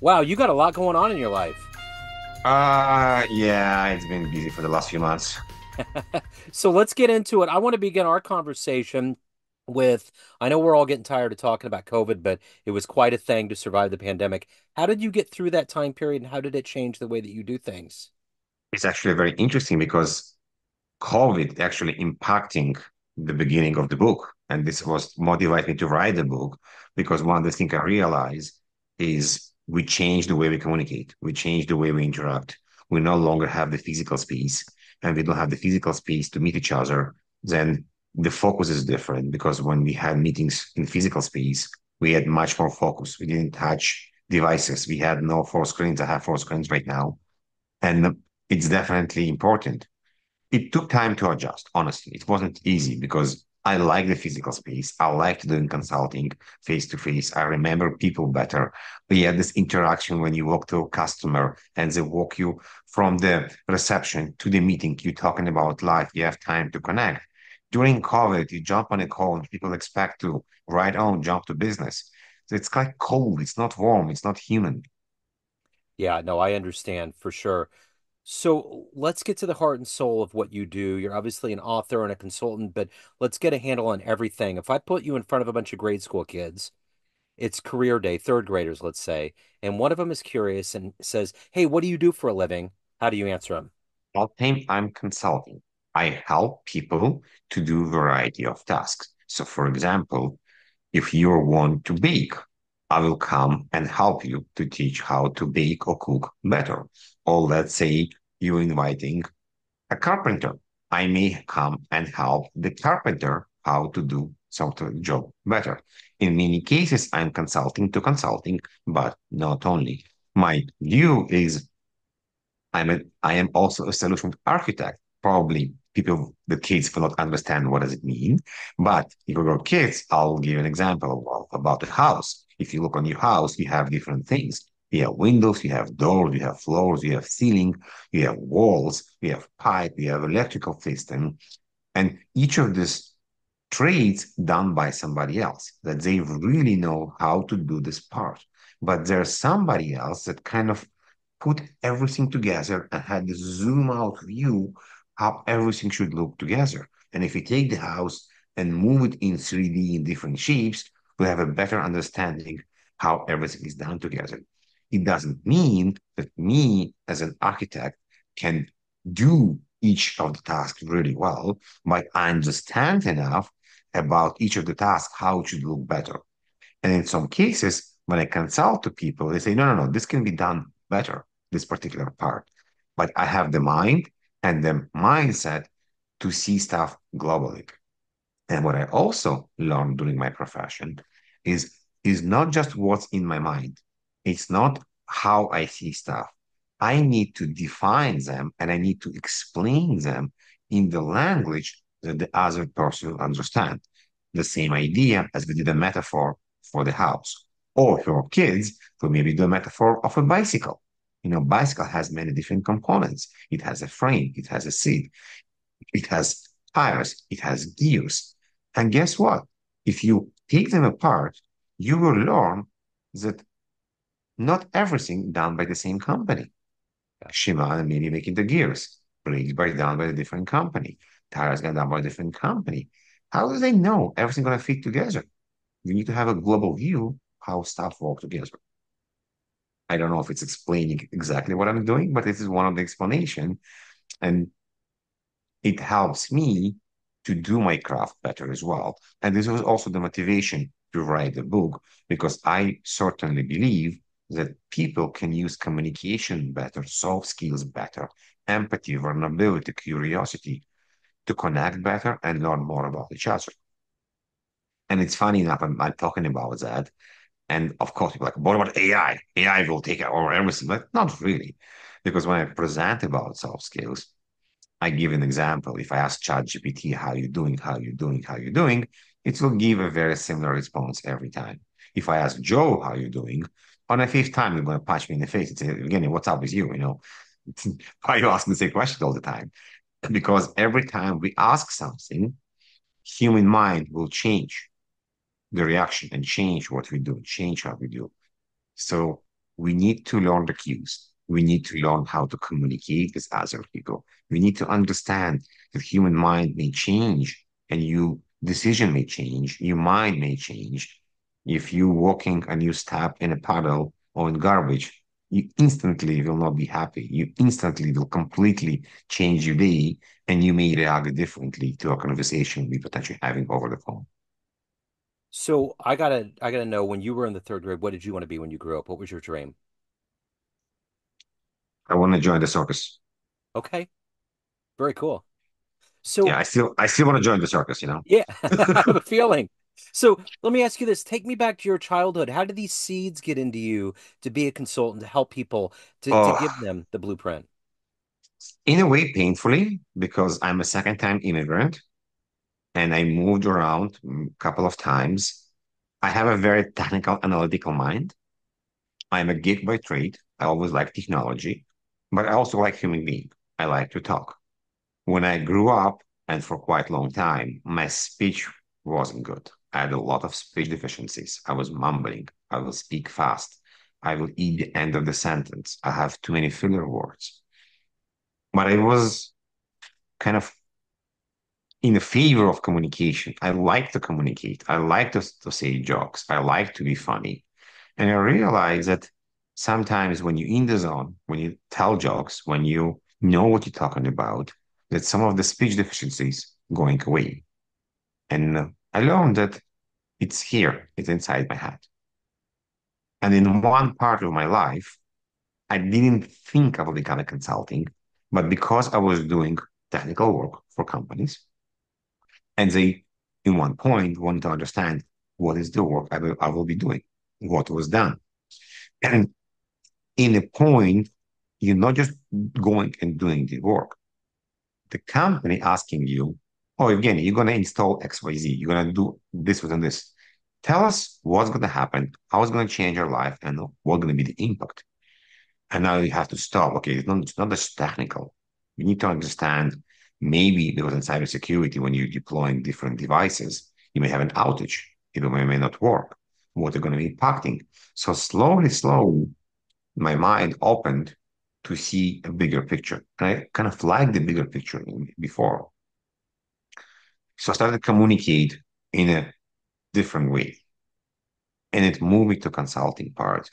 Wow, you got a lot going on in your life. Yeah, it's been busy for the last few months. So let's get into it. I want to begin our conversation with I know we're all getting tired of talking about COVID, but it was quite a thing to survive the pandemic. How did you get through that time period and how did it change the way that you do things? It's actually very interesting because COVID actually impacting the beginning of the book. And this was motivated me to write the book because one of the things I realized is we change the way we communicate. We change the way we interact. We no longer have the physical space and we don't have the physical space to meet each other. Then the focus is different because when we had meetings in physical space, we had much more focus. We didn't touch devices. We had no four screens. I have four screens right now. And it's definitely important. It took time to adjust, honestly. It wasn't easy because I like the physical space. I liked doing consulting face to face. I remember people better. We had this interaction when you walk to a customer and they walk you from the reception to the meeting. You're talking about life. You have time to connect. During COVID, you jump on a call and people expect to right on jump to business. So it's like cold. It's not warm. It's not human. Yeah, no, I understand for sure. So let's get to the heart and soul of what you do. You're obviously an author and a consultant, but let's get a handle on everything. If I put you in front of a bunch of grade school kids, it's career day, third graders, let's say, and one of them is curious and says, "Hey, what do you do for a living?" How do you answer them? All time I'm consulting. I help people to do a variety of tasks. So, for example, if you want to bake, I will come and help you to teach how to bake or cook better. Or let's say you're inviting a carpenter. I may come and help the carpenter how to do some job better. In many cases, I'm consulting to consulting, but not only. My view is I am also a solution architect. Probably people, the kids will not understand what does it mean. But if you got kids, I'll give an example about a house. If you look on your house, you have different things. You have windows, you have doors, you have floors, you have ceiling, you have walls, you have pipe, you have electrical system. And each of these trades done by somebody else that they really know how to do this part. But there's somebody else that kind of put everything together and had this zoom out view how everything should look together. And if we take the house and move it in 3D in different shapes, we'll have a better understanding how everything is done together. It doesn't mean that me as an architect can do each of the tasks really well, but I understand enough about each of the tasks, how it should look better. And in some cases, when I consult to people, they say, no, no, no, this can be done better, this particular part. But I have the mind and the mindset to see stuff globally. And what I also learned during my profession is, is not just what's in my mind. It's not how I see stuff. I need to define them and I need to explain them in the language that the other person will understand. The same idea as we did a metaphor for the house. Or for kids, we maybe do a metaphor of a bicycle. You know, bicycle has many different components. It has a frame, it has a seat, it has tires, it has gears. And guess what? If you take them apart, you will learn that not everything done by the same company. Shimano maybe making the gears, brakes by done by a different company, tires got done by a different company. How do they know everything gonna fit together? You need to have a global view how stuff work together. I don't know if it's explaining exactly what I'm doing, but this is one of the explanation. And it helps me to do my craft better as well. And this was also the motivation to write the book because I certainly believe that people can use communication better, soft skills better, empathy, vulnerability, curiosity to connect better and learn more about each other. And it's funny enough, I'm talking about that. And of course, people are like, what about AI? AI will take over everything. But not really. Because when I present about soft skills, I give an example. If I ask ChatGPT, how you doing, how you doing, how you doing, it will give a very similar response every time. If I ask Joe, how you doing, on a fifth time, you're going to punch me in the face and say, Evgeniy, what's up with you? You know, why are you asking the same question all the time? Because every time we ask something, human mind will change the reaction and change what we do, change how we do. So we need to learn the cues. We need to learn how to communicate with other people. We need to understand that human mind may change and you decision may change, your mind may change. If you walking and you step in a puddle or in garbage, you instantly will not be happy. You instantly will completely change your day and you may react differently to a conversation we potentially having over the phone. So I gotta know, when you were in the third grade, what did you want to be when you grew up? What was your dream? I want to join the circus. Okay, very cool. Yeah, So I still want to join the circus, you know. yeah, I have a feeling. So let me ask you this. Take me back to your childhood. How did these seeds get into you to be a consultant, to help people, to Oh, give them the blueprint? in a way, painfully, because I'm a second time immigrant and I moved around a couple of times. I have a very technical, analytical mind. I'm a geek by trade. I always like technology, but I also like human being. I like to talk. When I grew up, and for quite a long time, my speech wasn't good. I had a lot of speech deficiencies. I was mumbling. I will speak fast. I will eat the end of the sentence. I have too many filler words. But I was kind of in the favor of communication. I like to communicate. I like to say jokes. I like to be funny. And I realized that sometimes when you're in the zone, when you tell jokes, when you know what you're talking about, that some of the speech deficiencies going away. And I learned that it's here, it's inside my head. And in one part of my life, I didn't think I would become a consulting, but because I was doing technical work for companies, and they, in one point, wanted to understand what is the work I will be doing, what was done. And in a point, you're not just going and doing the work. The company asking you, oh, Evgeny, you're going to install XYZ. You're going to do this and this. Tell us what's going to happen, how it's going to change your life, and what's going to be the impact. And now you have to stop. Okay, it's not just technical. You need to understand maybe because in cybersecurity, when you're deploying different devices, you may have an outage. It may not work. What are going to be impacting? So slowly, my mind opened to see a bigger picture. And I kind of liked the bigger picture before. So I started to communicate in a different way. And it moved me to consulting part.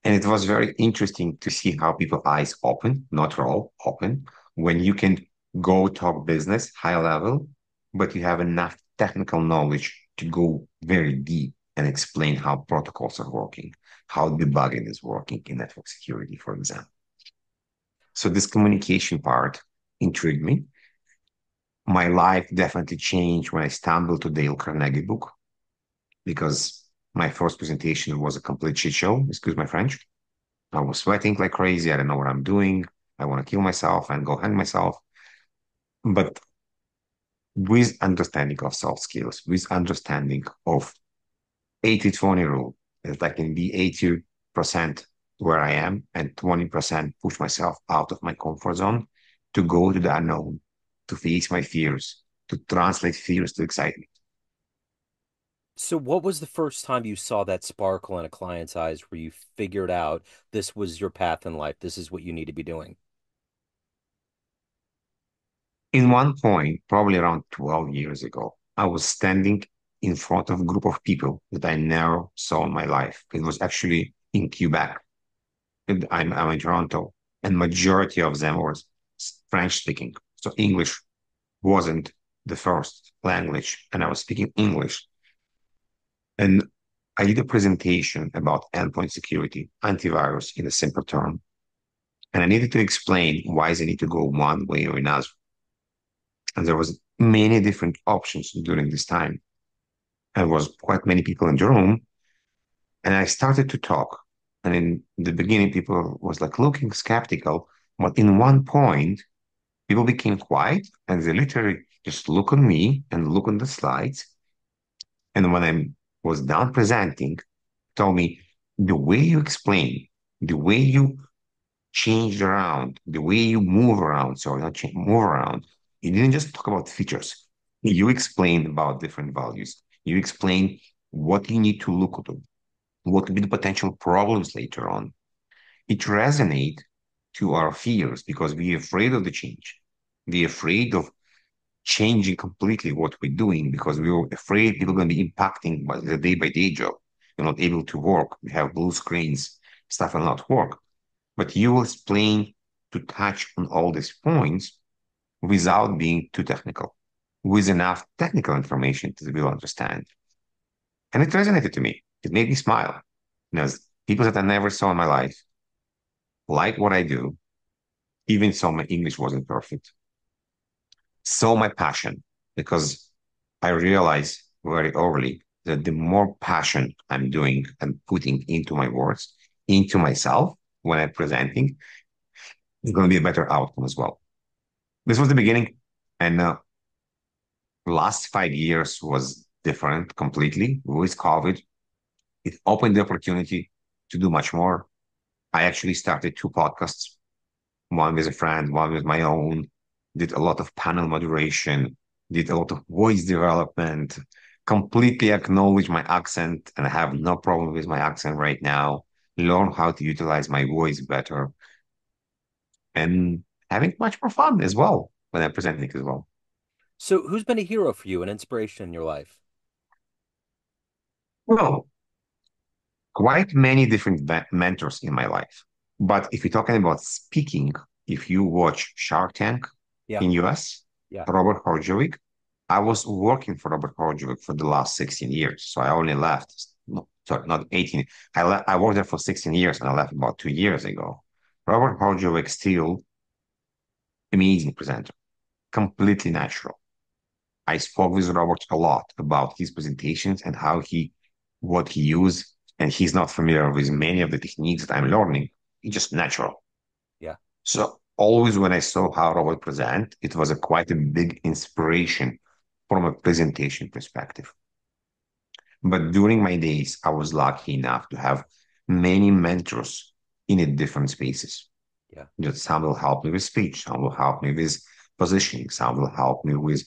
And it was very interesting to see how people eyes open, not roll, open, when you can go talk business high level, but you have enough technical knowledge to go very deep and explain how protocols are working, how debugging is working in network security, for example. So this communication part intrigued me. My life definitely changed when I stumbled to Dale Carnegie book because my first presentation was a complete shit show, excuse my French. I was sweating like crazy. I don't know what I'm doing. I want to kill myself and go hang myself. But with understanding of soft skills, with understanding of 80-20 rule, that I can be 80% where I am and 20% push myself out of my comfort zone to go to the unknown, to face my fears, to translate fears to excitement. So what was the first time you saw that sparkle in a client's eyes where you figured out this was your path in life? This is what you need to be doing. In one point, probably around 12 years ago, I was standing in front of a group of people that I never saw in my life. It was actually in Quebec. And I'm in Toronto, and majority of them was French speaking. So English wasn't the first language, and I was speaking English. And I did a presentation about endpoint security, antivirus in a simple term. And I needed to explain why they need to go one way or another. And there was many different options during this time. There was quite many people in the room, and I started to talk. And in the beginning, people was like looking skeptical, but in one point, people became quiet, and they literally just look on me and look on the slides. And when I was done presenting, told me the way you explain, the way you changed around, the way you move around, sorry, not change, move around. You didn't just talk about features. You explained about different values. You explained what you need to look at, what could be the potential problems later on. it resonates to our fears because we're afraid of the change. We're afraid of changing completely what we're doing because we were afraid people are going to be impacting by the day-by-day job. You're not able to work. We have blue screens, stuff will not work. But you will explain to touch on all these points without being too technical, with enough technical information to be able to understand. And it resonated to me. It made me smile. Because people that I never saw in my life like what I do, even though my English wasn't perfect, saw my passion because I realized very early that the more passion I'm doing and putting into my words, into myself when I'm presenting, it's going to be a better outcome as well. This was the beginning. And last 5 years was different completely with COVID. It opened the opportunity to do much more. I actually started two podcasts, one with a friend, one with my own, did a lot of panel moderation, did a lot of voice development, completely acknowledge my accent, and I have no problem with my accent right now. Learn how to utilize my voice better and having much more fun as well when I'm presenting as well. So, who's been a hero for you, an inspiration in your life? Well, quite many different mentors in my life. But if you're talking about speaking, if you watch Shark Tank Yeah, in US, yeah. Robert Horjovic, I was working for Robert Horjovic for the last 16 years. So I only left, no, sorry, not 18. I worked there for 16 years and I left about 2 years ago. Robert Horjovic still amazing presenter, completely natural. I spoke with Robert a lot about his presentations and what he used, and he's not familiar with many of the techniques that I'm learning. He's just natural. Yeah. So always when I saw how Robert present, it was a quite a big inspiration from a presentation perspective. But during my days, I was lucky enough to have many mentors in a different spaces. Yeah. That some will help me with speech, some will help me with positioning, some will help me with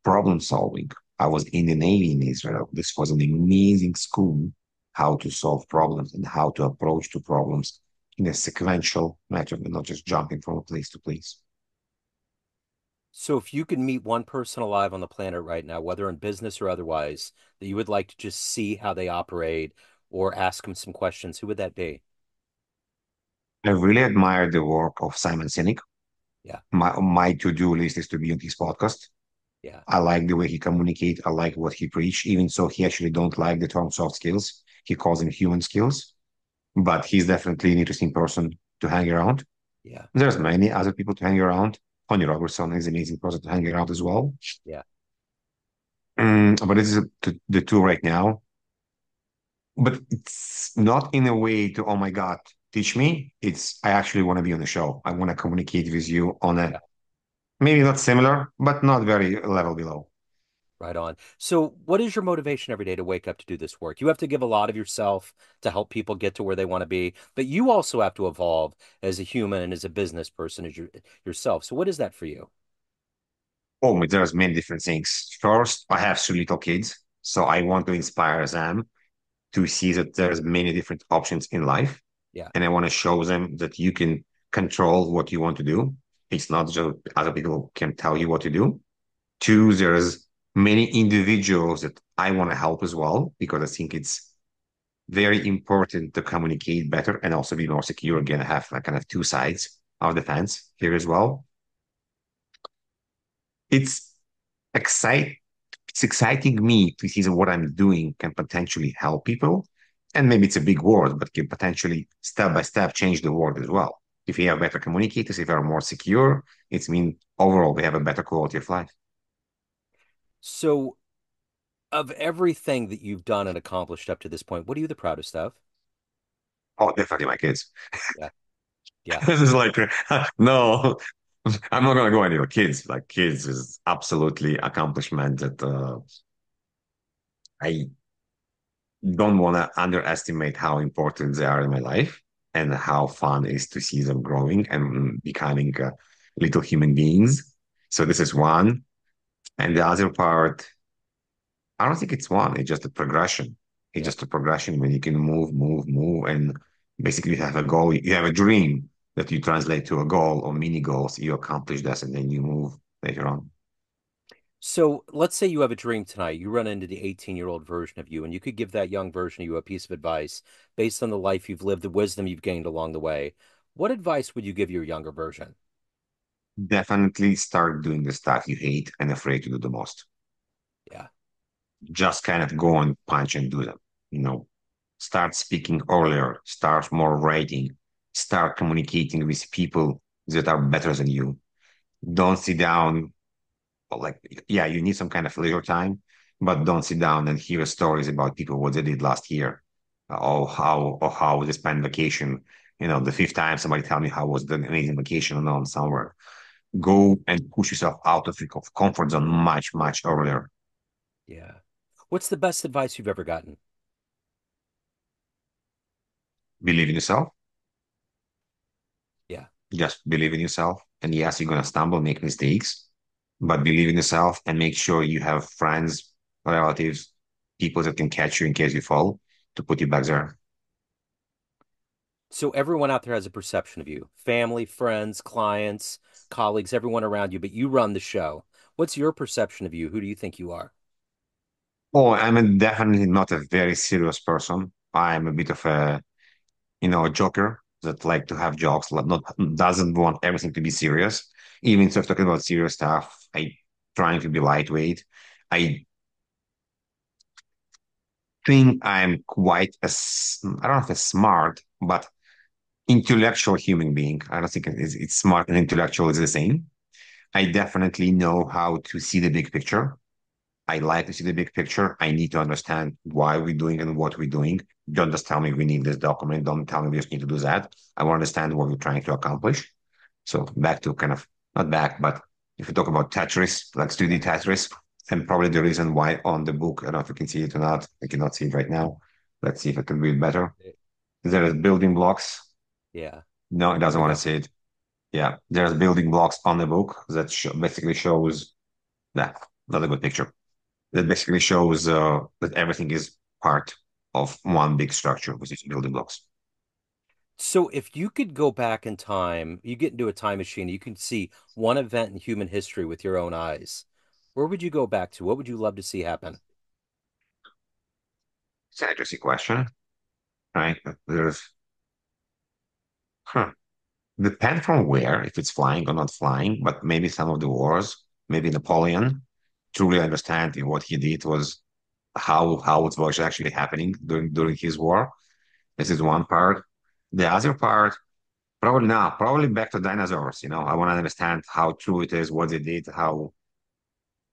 problem solving. I was in the Navy in Israel. This was an amazing school, how to solve problems and how to approach to problems in a sequential method and not just jumping from place to place. So, if you could meet one person alive on the planet right now, whether in business or otherwise, that you would like to just see how they operate or ask them some questions, who would that be? I really admire the work of Simon Sinek. Yeah. My to-do list is to be on his podcast. Yeah. I like the way he communicates. I like what he preach. Even so, he actually don't like the term soft skills. He calls them human skills. But he's definitely an interesting person to hang around. Yeah. There's many other people to hang around. Tony Robertson is an amazing person to hang around as well. Yeah. But this is the two right now. But it's not in a way to, oh my God, teach me. It's, I actually want to be on the show. I want to communicate with you on a Yeah. maybe not similar, but not very level below. Right on. So, what is your motivation every day to wake up to do this work? You have to give a lot of yourself to help people get to where they want to be, but you also have to evolve as a human and as a business person as yourself. So, what is that for you? Oh, there's many different things. First, I have two little kids, so I want to inspire them to see that there's many different options in life. Yeah. And I want to show them that you can control what you want to do. It's not just other people can tell you what to do. Two, there's many individuals that I want to help as well, because I think it's very important to communicate better and also be more secure. Again, I have like kind of two sides of the fence here as well. It's excite it's exciting me to see that what I'm doing can potentially help people. And maybe it's a big word, but can potentially step by step change the world as well. If we have better communicators, if we are more secure, it's mean overall we have a better quality of life. So, of everything that you've done and accomplished up to this point, what are you the proudest of? Oh, definitely my kids. Yeah. Yeah. This is like, no, I'm not gonna go any kids. Like kids is absolutely accomplishment that I don't want to underestimate how important they are in my life and how fun it is to see them growing and becoming little human beings. So this is one. And the other part, I don't think it's one. It's just a progression. It's Yeah. just a progression when you can move, move, move, and Basically, you have a goal, you have a dream that you translate to a goal or mini goals. You accomplish this, and then you move later on. So let's say you have a dream tonight. You run into the 18-year-old version of you, and you could give that young version of you a piece of advice based on the life you've lived, the wisdom you've gained along the way. What advice would you give your younger version? Definitely start doing the stuff you hate and afraid to do the most. Yeah. Just kind of go and punch and do them. You know, start speaking earlier, start more writing, start communicating with people that are better than you. Don't sit down, like, yeah, you need some kind of leisure time, but don't sit down and hear stories about people what they did last year, or how they spent vacation. The fifth time somebody tell me how was the amazing vacation on somewhere. Go and push yourself out of your comfort zone much, much earlier. Yeah. What's the best advice you've ever gotten? Believe in yourself. Yeah. Just believe in yourself. And yes, you're gonna stumble, make mistakes, but believe in yourself and make sure you have friends, relatives, people that can catch you in case you fall to put you back there. So everyone out there has a perception of you, family, friends, clients, colleagues, everyone around you, but you run the show. What's your perception of you? Who do you think you are? Oh, definitely not a very serious person. I'm a bit of a joker that like to have jokes, not doesn't want everything to be serious. Even if talking about serious stuff, I trying to be lightweight. I think I'm quite I don't know if it's smart, but intellectual human being. I don't think it's smart and intellectual is the same. I definitely know how to see the big picture. I like to see the big picture. I need to understand why we're doing and what we're doing. Don't just tell me we need this document. Don't tell me we just need to do that. I want to understand what we're trying to accomplish. So back to kind of not back, but if you talk about Tetris, like 2D Yeah. Tetris, and probably the reason why on the book, I don't know if you can see it or not. I cannot see it right now. Let's see if I can read better. There is building blocks. Yeah. No, it Here doesn't we want to go. see it. Yeah, there's building blocks on the book that basically shows that not a good picture. That basically shows that everything is part of one big structure, which is building blocks. So if you could go back in time, you get into a time machine, you can see one event in human history with your own eyes. Where would you go back to? What would you love to see happen? It's an interesting question, right? There's, huh, depend from where, if it's flying or not flying, but maybe some of the wars, maybe Napoleon, truly understand what he did was how it was actually happening during his war. This is one part. The other part, probably now, probably back to dinosaurs. I want to understand how true it is, what they did, how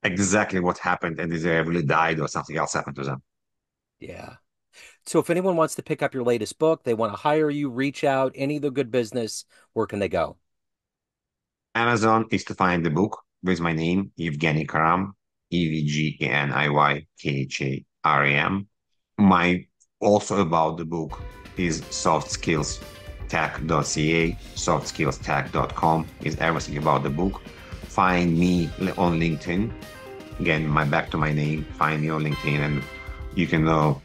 exactly what happened, and if they really died or something else happened to them. Yeah. So if anyone wants to pick up your latest book, they want to hire you, reach out, any of the good business, where can they go? Amazon is to find the book with my name, Evgeniy Kharam, EvgeniyKharam. My also about the book is softskillstech.ca, softskillstech.com is everything about the book. Find me on LinkedIn. Again, back to my name. Find me on LinkedIn, and you can go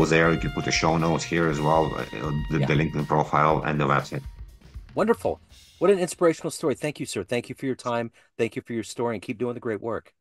there. You can put the show notes here as well, Yeah. the LinkedIn profile and the website. Wonderful. What an inspirational story. Thank you, sir. Thank you for your time. Thank you for your story and keep doing the great work.